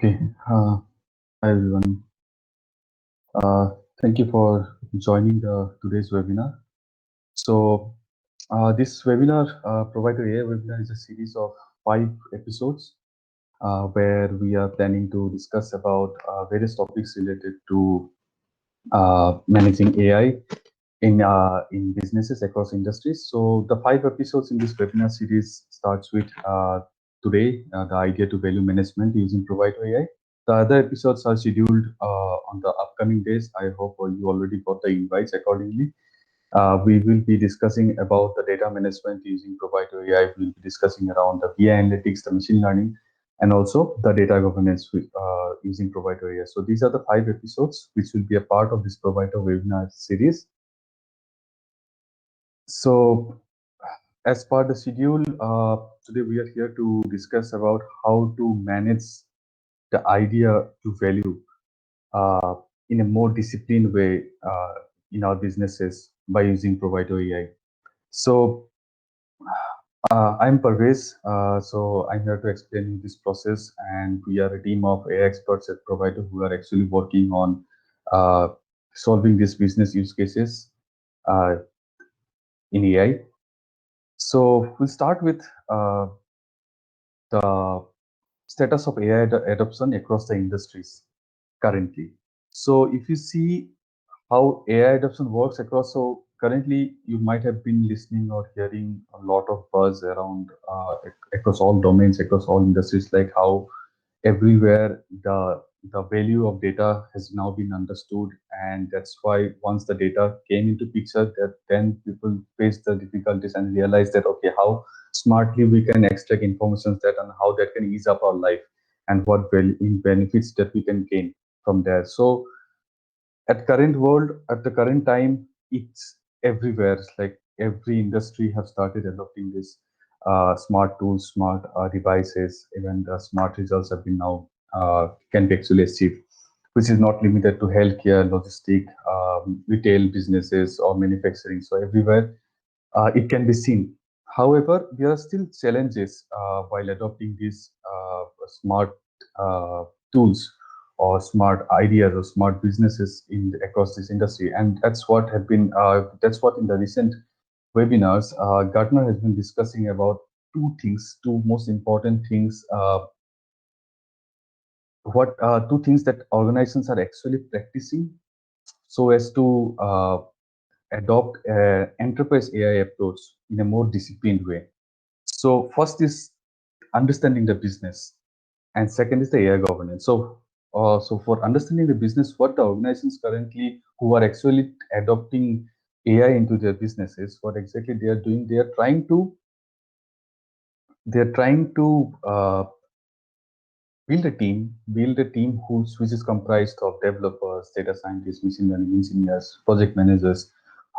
Okay. Hi everyone. Uh, Thank you for joining the today's webinar. So this webinar, Provider AI webinar, is a series of 5 episodes where we are planning to discuss about various topics related to managing AI in businesses across industries. So the 5 episodes in this webinar series starts with today, the idea to value management using Provider AI. The other episodes are scheduled on the upcoming days. I hope you already got the invites accordingly. We will be discussing about the data management using Provider AI. We'll be discussing around the BI analytics, the machine learning, and also the data governance with, using Provider AI. So these are the 5 episodes which will be a part of this Provider webinar series. So as per the schedule, today we are here to discuss about how to manage the idea to value uh, in a more disciplined way in our businesses by using Provider AI. So I'm Parvez. So I'm here to explain this process, and we are a team of AI experts at Provider who are actually working on uh, solving these business use cases uh, in AI. So we'll start with the status of AI adoption across the industries currently. So if you see how AI adoption works across, so currently you might have been listening or hearing a lot of buzz around across all domains, across all industries, like how everywhere the value of data has now been understood, and that's why once the data came into picture, that then people face the difficulties and realize that okay, how smartly we can extract information that and how that can ease up our life and what benefits that we can gain from there. So at the current time, it's everywhere. It's like every industry have started adopting this smart tools, smart devices. Even the smart results have been now can be actually achieved, which is not limited to healthcare, logistic, retail businesses, or manufacturing. So everywhere it can be seen. However, there are still challenges while adopting these smart uh, tools or smart ideas or smart businesses in across this industry, and that's what in the recent webinars Gartner has been discussing about two most important things. What Two things that organizations are actually practicing so as to adopt an enterprise AI approach in a more disciplined way. So first is understanding the business, and second is the AI governance. So for understanding the business, what the organizations currently who are actually adopting AI into their businesses, what exactly they are doing, they are trying to build a team which is comprised of developers, data scientists, machine learning engineers, project managers,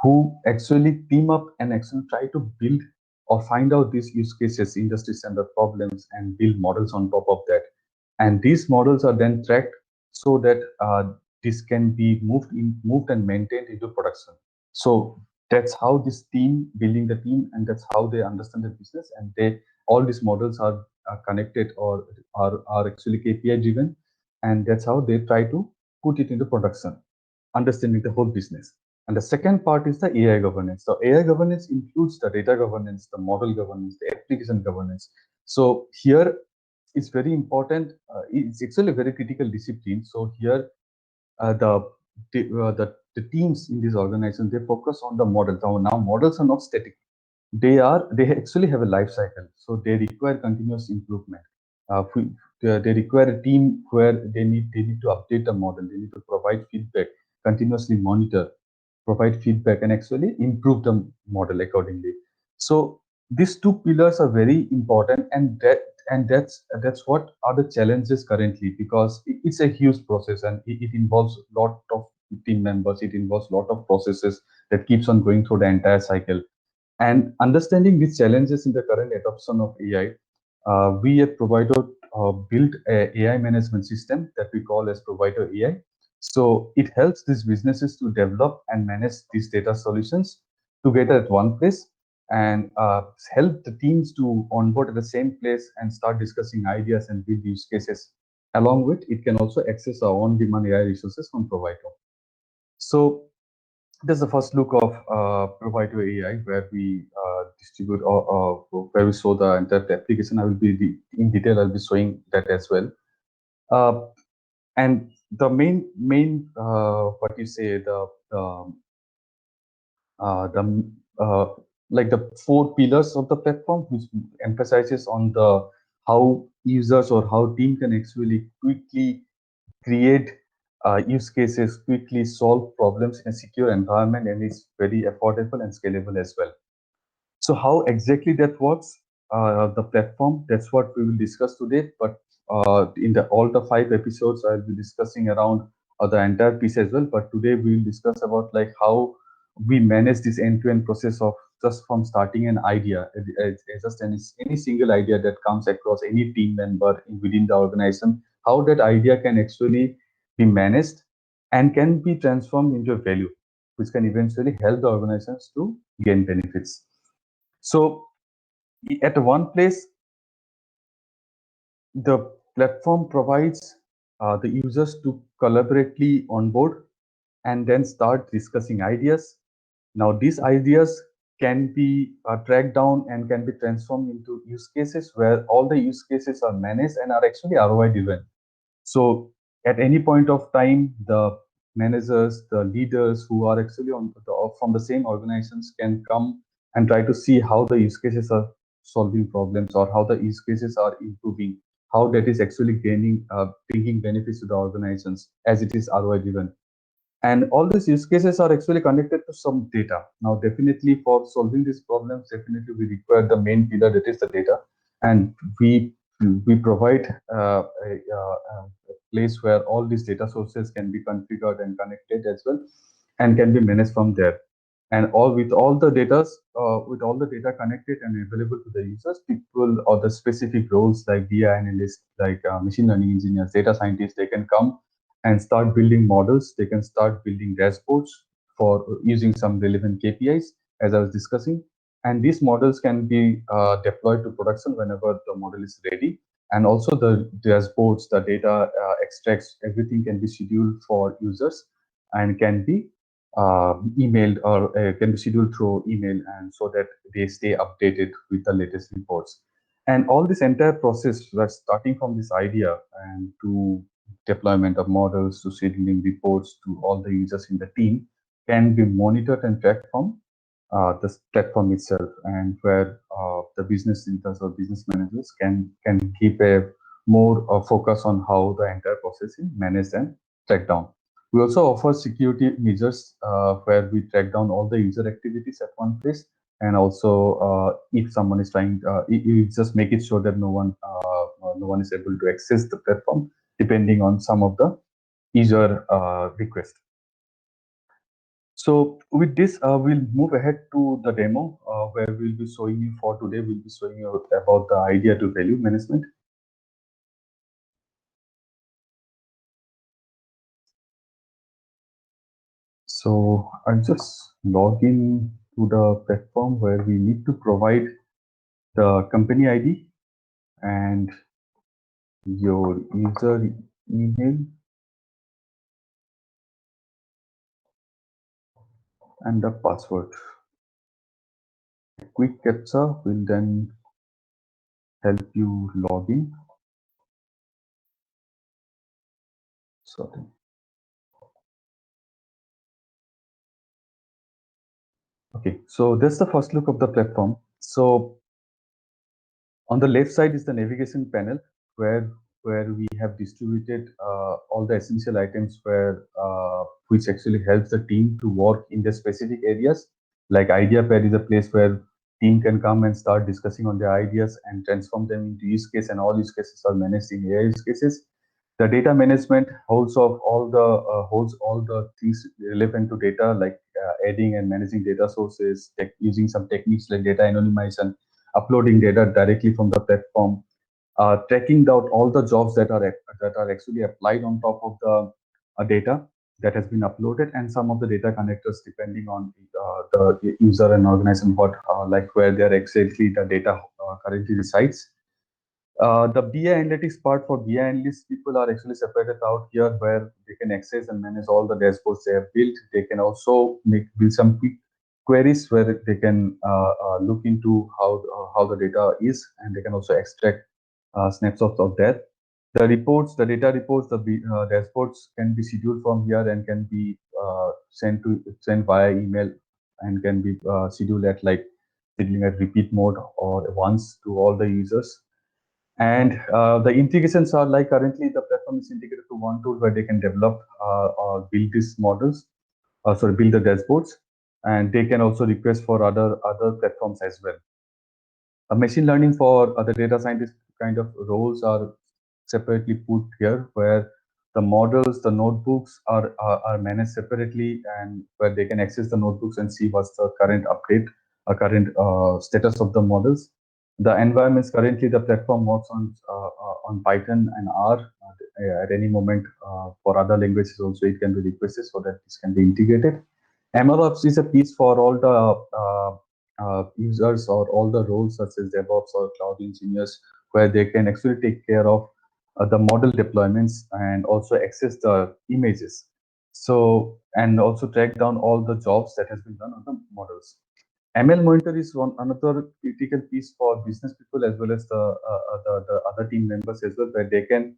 who actually team up and actually try to build or find out these use cases, industry standard problems, and build models on top of that. And these models are then tracked so that this can be moved and maintained into production. So that's how this team building the team, and that's how they understand the business, and they all these models are connected or are actually KPI driven, and that's how they try to put it into production, understanding the whole business. And the second part is the AI governance. So AI governance includes the data governance, the model governance, the application governance. So here it's very important. It's actually a very critical discipline. So here the teams in this organization, they focus on the models. Now models are not static, they actually have a life cycle, so they require continuous improvement. They require a team where they need to update the model, they need to provide feedback, continuously monitor, provide feedback, and actually improve the model accordingly. So these two pillars are very important, and that's what are the challenges currently, because it's a huge process, and it involves a lot of team members, it involves a lot of processes that keeps on going through the entire cycle. And understanding these challenges in the current adoption of AI, we at Provider built a AI management system that we call as Provider AI. So it helps these businesses to develop and manage these data solutions together at one place, and help the teams to onboard at the same place and start discussing ideas and build use cases along with it can also access our on-demand AI resources from Provider. So this is the first look of Provider AI, where we distribute or where we show the entire application. I will be in detail. I'll be showing that as well. And the main what you say the like the four pillars of the platform, which emphasizes on the how users or how team can actually quickly create use cases, quickly solve problems in a secure environment, and it's very affordable and scalable as well. So how exactly that works, the platform, that's what we will discuss today. But in all the 5 episodes, I'll be discussing around the entire piece as well. But today we will discuss about like how we manage this end-to-end process of just from starting an idea, just any single idea that comes across any team member within the organization, how that idea can actually be managed and can be transformed into a value, which can eventually help the organizations to gain benefits. So at one place, the platform provides the users to collaboratively onboard and then start discussing ideas. Now, these ideas can be tracked down and can be transformed into use cases where all the use cases are managed and are actually ROI driven. So at any point of time, the managers, the leaders who are actually from the same organizations can come and try to see how the use cases are solving problems or how the use cases are improving, how that is actually bringing benefits to the organizations as it is ROI driven. And all these use cases are actually connected to some data. Now, definitely for solving these problems, definitely we require the main pillar, that is the data. And we provide a place where all these data sources can be configured and connected as well, and can be managed from there. And with all the data connected and available to the users, people or the specific roles like BI analysts, like machine learning engineers, data scientists, they can come and start building models. They can start building dashboards for using some relevant KPIs, as I was discussing. And these models can be deployed to production whenever the model is ready. And also the dashboards, the data extracts, everything can be scheduled for users and can be emailed or can be scheduled through email, and so that they stay updated with the latest reports. And all this entire process, that's starting from this idea and to deployment of models to scheduling reports to all the users in the team, can be monitored and tracked from the platform itself, and where the business leaders or business managers can keep a more focus on how the entire process is managed and tracked down. We also offer security measures where we track down all the user activities at one place, and also if someone is trying, you just make it sure that no one is able to access the platform depending on some of the user request. So with this, we'll move ahead to the demo where we'll be showing you for today. We'll be showing you about the idea to value management. So I'll just log in to the platform where we need to provide the company ID and your user email and the password. A quick captcha will then help you log in. Sorry. Okay, so that's the first look of the platform. So on the left side is the navigation panel where we have distributed all the essential items which actually helps the team to work in the specific areas. Like idea pad is a place where team can come and start discussing on their ideas and transform them into use case, and all use cases are managed in AI use cases. The data management holds all the things relevant to data, like adding and managing data sources, using some techniques like data anonymization, uploading data directly from the platform, tracking down all the jobs that are actually applied on top of the data that has been uploaded, and some of the data connectors depending on the user and organization, like where they're exactly the data currently resides. The BI analytics part for BI analysts, people are actually separated out here where they can access and manage all the dashboards they have built. They can also build some quick queries where they can look into how the data is, and they can also extract snapshots of that. The reports, the data reports, the dashboards can be scheduled from here and can be sent via email, and can be scheduled at scheduling at repeat mode or once to all the users. And the integrations are like currently the platform is integrated to one tool where they can develop or build these models, build the dashboards, and they can also request for other platforms as well. Machine learning for other data scientist kind of roles are separately put here, where the models, the notebooks are managed separately, and where they can access the notebooks and see what's the current update, current status of the models. The environments currently the platform works on Python and R. At any moment, for other languages also it can be requested so that this can be integrated. MLOps is a piece for all the users or all the roles such as DevOps or cloud engineers, where they can actually take care of the model deployments and also access the images. So, and also track down all the jobs that has been done on the models. ML monitor is one another critical piece for business people as well as the other team members as well, where they can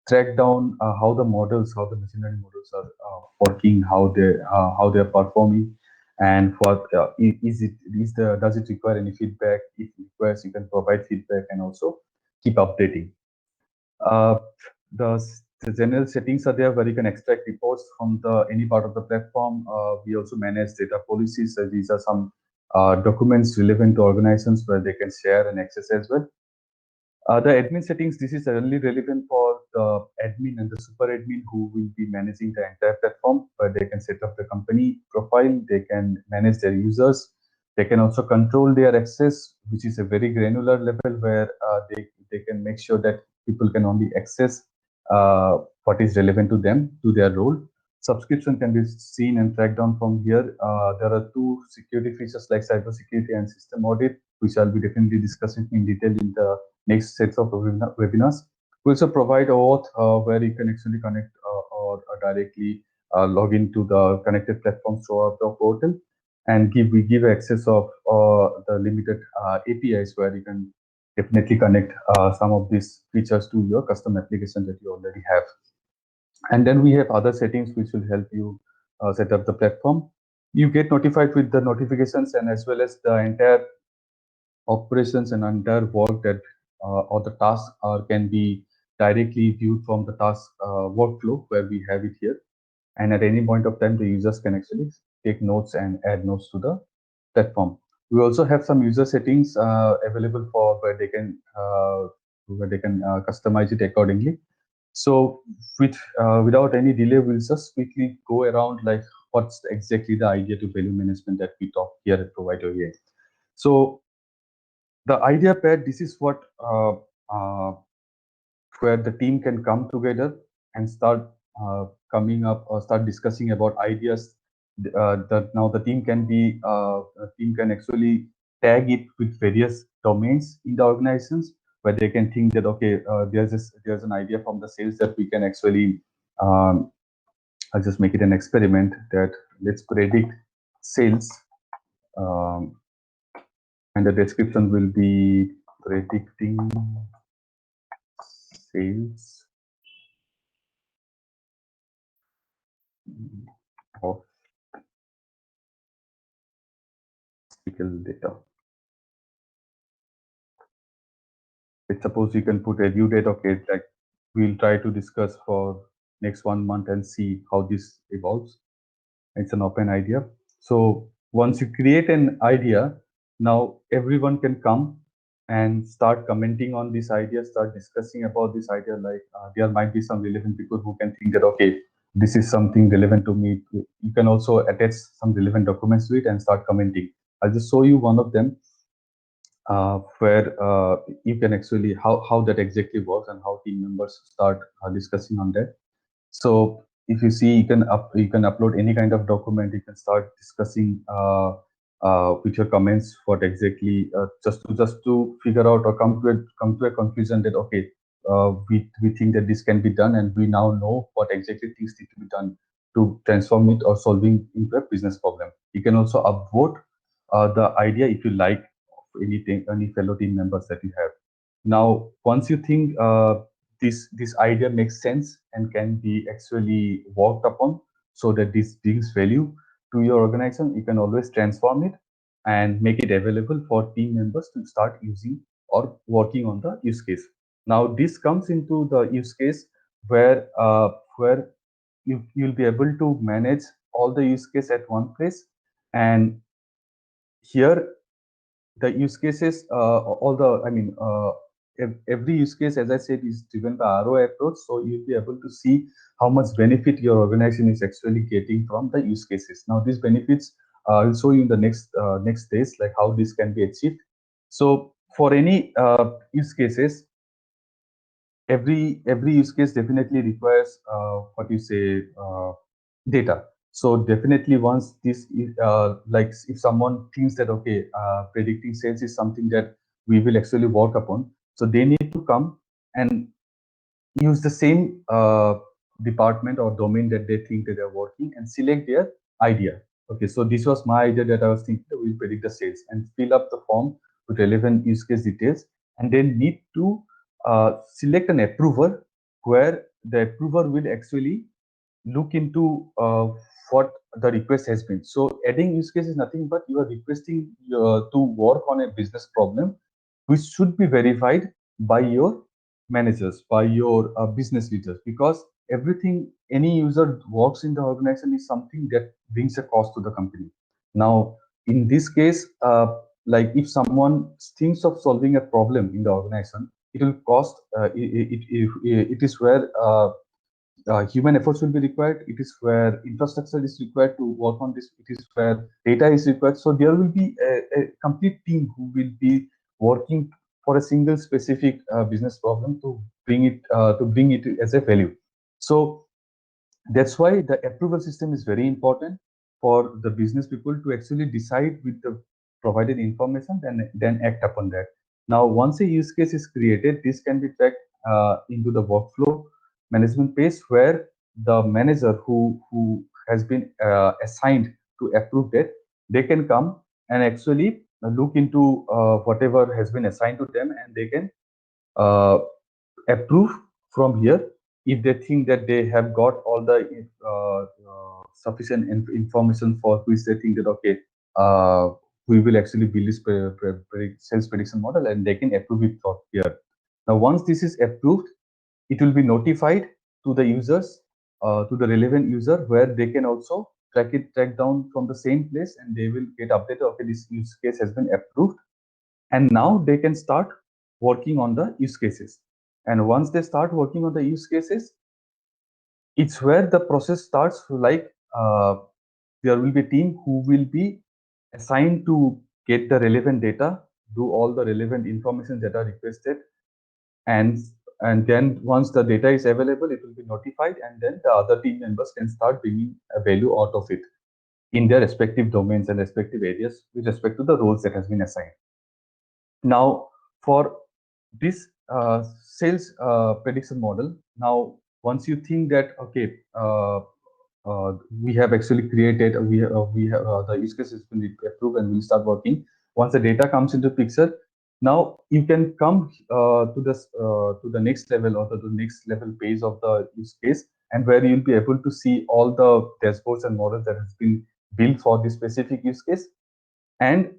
track down how the machine learning models are working, how they're performing, and what does it require any feedback? If it requires, you can provide feedback and also keep updating. Uh, the general settings are there where you can extract reports from the any part of the platform. We also manage data policies. So these are some documents relevant to organizations where they can share and access as well. The admin settings, this is only relevant for the admin and the super admin who will be managing the entire platform, where they can set up the company profile, they can manage their users, they can also control their access, which is a very granular level where they can make sure that people can only access what is relevant to them, to their role. Subscription can be seen and tracked down from here. There are two security features like cybersecurity and system audit, which I'll be definitely discussing in detail in the next sets of webinars. We also provide OAuth where you can actually connect or directly log into the connected platforms throughout the portal, and we give access of the limited APIs where you can definitely connect some of these features to your custom application that you already have. And then we have other settings which will help you set up the platform. You get notified with the notifications and as well as the entire operations and entire work that or the tasks can be directly viewed from the task workflow where we have it here. And at any point of time, the users can actually take notes and add notes to the platform. We also have some user settings available for where they can customize it accordingly. So without any delay, we'll just quickly go around like what's exactly the idea to value management that we talk here at Provider AI. So the idea pad, this is what where the team can come together and start coming up or start discussing about ideas. Now the team can actually tag it with various domains in the organizations where they can think that okay, there's an idea from the sales that we can actually I'll just make it an experiment that let's predict sales, um, and the description will be predicting sales of physical data. Let's suppose you can put a due date. Okay, like we'll try to discuss for next 1 month and see how this evolves. It's an open idea. So once you create an idea, now everyone can come and start commenting on this idea, start discussing about this idea. Like there might be some relevant people who can think that, okay, this is something relevant to me. You can also attach some relevant documents to it and start commenting. I'll just show you one of them where you can actually how that exactly works and how team members start discussing on that. So if you see, you can upload any kind of document. You can start discussing with your comments what exactly just to figure out or come to a conclusion that okay, we think that this can be done, and we now know what exactly things need to be done to transform it or solving into a business problem. You can also upvote the idea if you like of anything, any fellow team members that you have. Now, once you think this idea makes sense and can be actually worked upon, so that this brings value to your organization, you can always transform it and make it available for team members to start using or working on the use case. Now, this comes into the use case where you'll be able to manage all the use case at one place, and here the use cases, all the, I mean, every use case, as I said, is driven by ROI approach. So you'll be able to see how much benefit your organization is actually getting from the use cases. Now, these benefits I'll show you in the next days, like how this can be achieved. So for any use cases, every use case definitely requires what you say data. So definitely once this is, like if someone thinks that okay, predicting sales is something that we will actually work upon, so they need to come and use the same department or domain that they think that they're working and select their idea. Okay, so this was my idea that I was thinking that we'll predict the sales and fill up the form with relevant use case details, and then need to select an approver where the approver will actually look into what the request has been. So adding use case is nothing but you are requesting to work on a business problem which should be verified by your managers, by your business leaders, because everything any user works in the organization is something that brings a cost to the company. Now, in this case, like if someone thinks of solving a problem in the organization, it will cost. It is where human efforts will be required. It is where infrastructure is required to work on this. It is where data is required. So there will be a complete team who will be working for a single specific business problem to bring it as a value. So that's why the approval system is very important for the business people to actually decide with the provided information, then act upon that. Now, once a use case is created, this can be tracked into the workflow management page, where the manager who has been assigned to approve that, they can come and actually look into whatever has been assigned to them, and they can uh, approve from here if they think that they have got all the sufficient information for which they think that okay, we will actually build this sales prediction model, and they can approve it from here. Now, once this is approved, it will be notified to the users, to the relevant user, where they can also track down from the same place, and they will get updated. Okay, this use case has been approved, and now they can start working on the use cases. And once they start working on the use cases, it's where the process starts. Like there will be a team who will be assigned to get the relevant data, do all the relevant information that are requested, and and then once the data is available, it will be notified, and then the other team members can start bringing a value out of it in their respective domains and respective areas with respect to the roles that has been assigned. Now, for this sales prediction model, now once you think that okay, we have actually created, we have the use case has been approved and we'll start working. Once the data comes into picture, now you can come to the next level, or to the next level page of the use case, and where you'll be able to see all the dashboards and models that has been built for this specific use case. And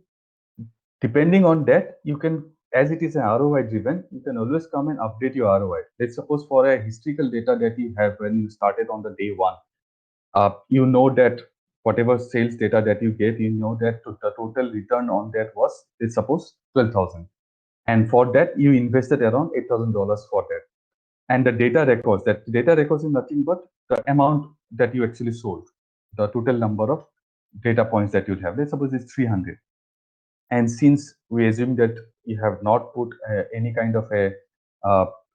depending on that, you can, as it is an ROI driven, you can always come and update your ROI. Let's suppose for a historical data that you have when you started on the day one, you know that whatever sales data that you get, you know that the total return on that was, let's suppose, 12,000. And for that, you invested around $8,000 for that. And the data records is nothing but the amount that you actually sold, the total number of data points that you have. Let's suppose it's 300. And since we assume that you have not put any kind of a,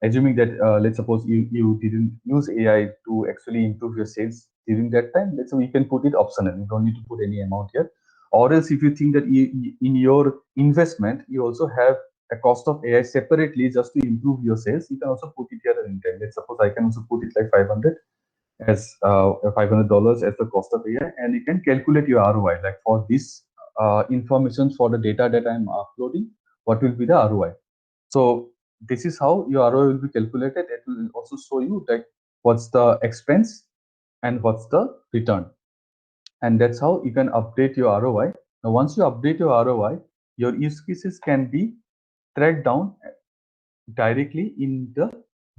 assuming that let's suppose you didn't use AI to actually improve your sales during that time, let's say we can put it optional. You don't need to put any amount here. Or else if you think that in your investment, you also have a cost of AI separately just to improve your sales, you can also put it here as intent. Let's suppose I can also put it like 500 as $500 as the cost of AI, and you can calculate your ROI. Like for this information for the data that I'm uploading, what will be the ROI? So this is how your ROI will be calculated. It will also show you like what's the expense and what's the return. And that's how you can update your ROI. Now, once you update your ROI, your use cases can be tracked down directly in the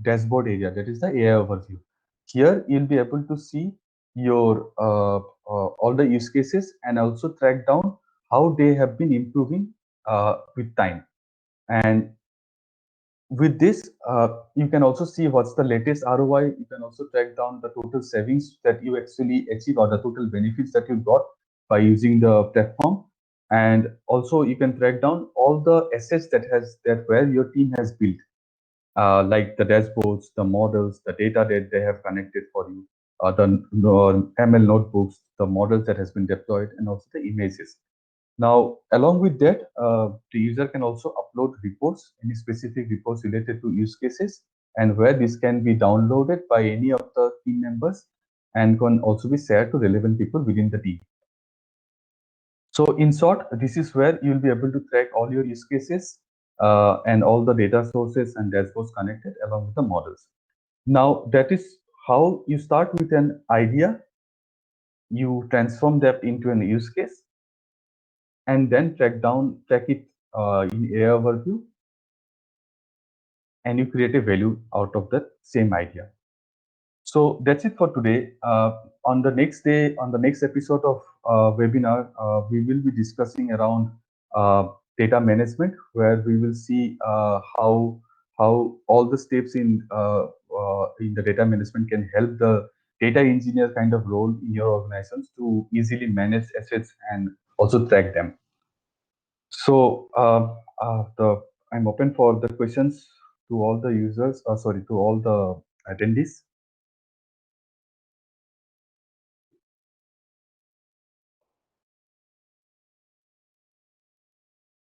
dashboard area. That is the AI overview. Here, you'll be able to see your all the use cases and also track down how they have been improving with time. And with this, you can also see what's the latest ROI. You can also track down the total savings that you actually achieve or the total benefits that you got by using the platform. And also you can track down all the assets that where your team has built, like the dashboards, the models, the data that they have connected for you, the ML notebooks, the models that has been deployed, and also the images. Now, along with that, the user can also upload reports, any specific reports related to use cases, and where this can be downloaded by any of the team members and can also be shared to relevant people within the team. So in short, this is where you'll be able to track all your use cases and all the data sources and dashboards connected along with the models. Now, that is how you start with an idea, you transform that into an use case, and then track it in AI overview, and you create a value out of the same idea. So that's it for today. On the next day, on the next episode of webinar, we will be discussing around data management, where we will see how all the steps in the data management can help the data engineer kind of role in your organizations to easily manage assets and also track them. So I'm open for the questions to all the users, sorry, to all the attendees.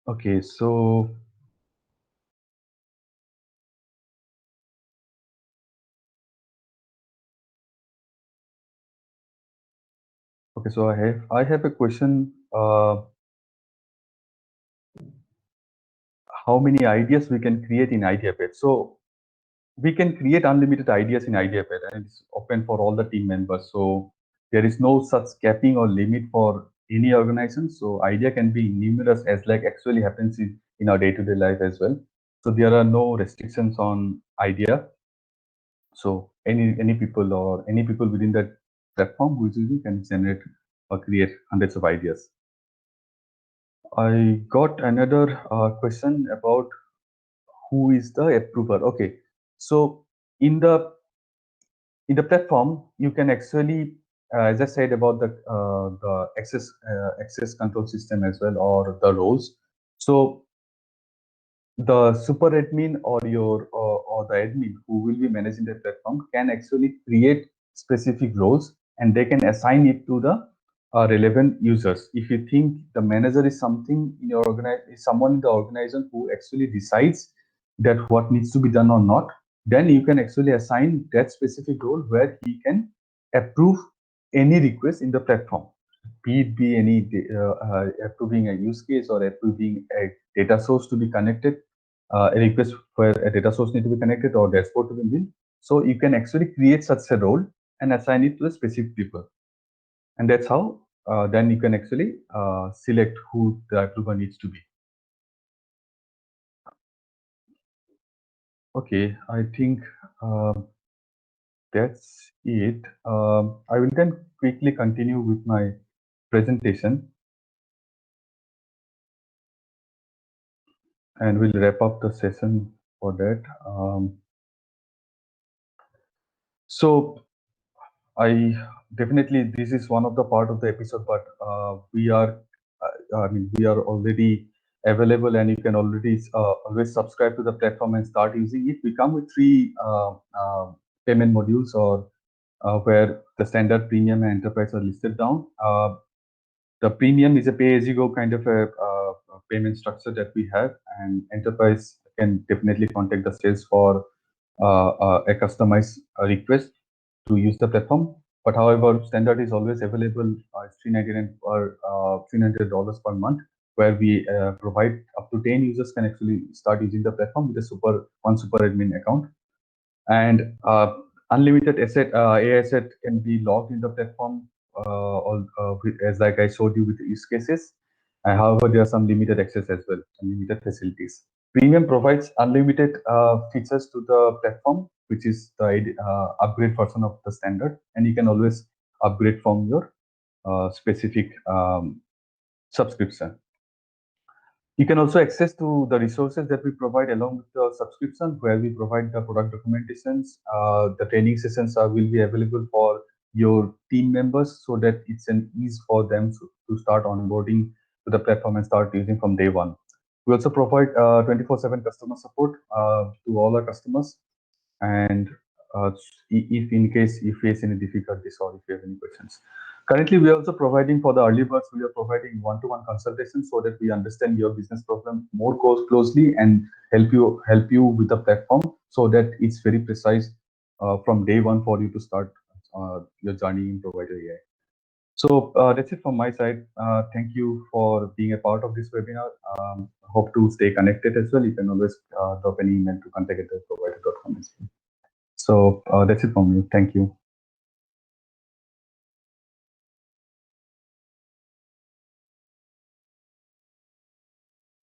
Okay, so I have a question. How many ideas we can create in IdeaPad? So we can create unlimited ideas in IdeaPad, and it's open for all the team members. So there is no such capping or limit for any organization. So idea can be numerous, as like actually happens in our day-to-day life as well. So there are no restrictions on idea. So any people or any people within that platform who is using can generate or create hundreds of ideas. I got another question about who is the approver. Okay, so in the platform, you can actually, as I said about the access control system as well, or the roles. So the super admin or the admin who will be managing the platform can actually create specific roles, and they can assign it to the relevant users. If you think the manager is something in your is someone in the organization who actually decides that what needs to be done or not, then you can actually assign that specific role where he can approve any request in the platform, be it be any approving a use case or approving a data source to be connected, a request where a data source need to be connected or dashboard to be built. So you can actually create such a role and assign it to a specific people. And that's how then you can actually select who the approver needs to be. Okay, I think that's it. I will then quickly continue with my presentation, and we'll wrap up the session for that. So I definitely, this is one of the part of the episode, but I mean, we are already available, and you can already always subscribe to the platform and start using it. We come with three payment modules, or where the standard, premium, and enterprise are listed down. The premium is a pay-as-you-go kind of a payment structure that we have, and enterprise can definitely contact the sales for a customized request to use the platform. But however, standard is always available. It's $399 per $300 per month, where we provide up to 10 users can actually start using the platform with a one super admin account, and unlimited AI asset can be logged in the platform, as like I showed you with the use cases. However, there are some limited access as well, limited facilities. Premium provides unlimited features to the platform, which is the upgrade version of the standard, and you can always upgrade from your specific subscription. You can also access to the resources that we provide along with the subscription, where we provide the product documentations. The training sessions will be available for your team members, so that it's an ease for them to start onboarding to the platform and start using from day one. We also provide 24/7 customer support to all our customers. And if in case you face any difficulties or if you have any questions. Currently, we are also providing for the early birds, we are providing one-to-one consultation so that we understand your business problem more closely and help you with the platform, so that it's very precise from day one for you to start your journey in Provider AI. So that's it from my side. Thank you for being a part of this webinar. Hope to stay connected as well. You can always drop an email to contact@provider.com as well. So that's it from me. Thank you.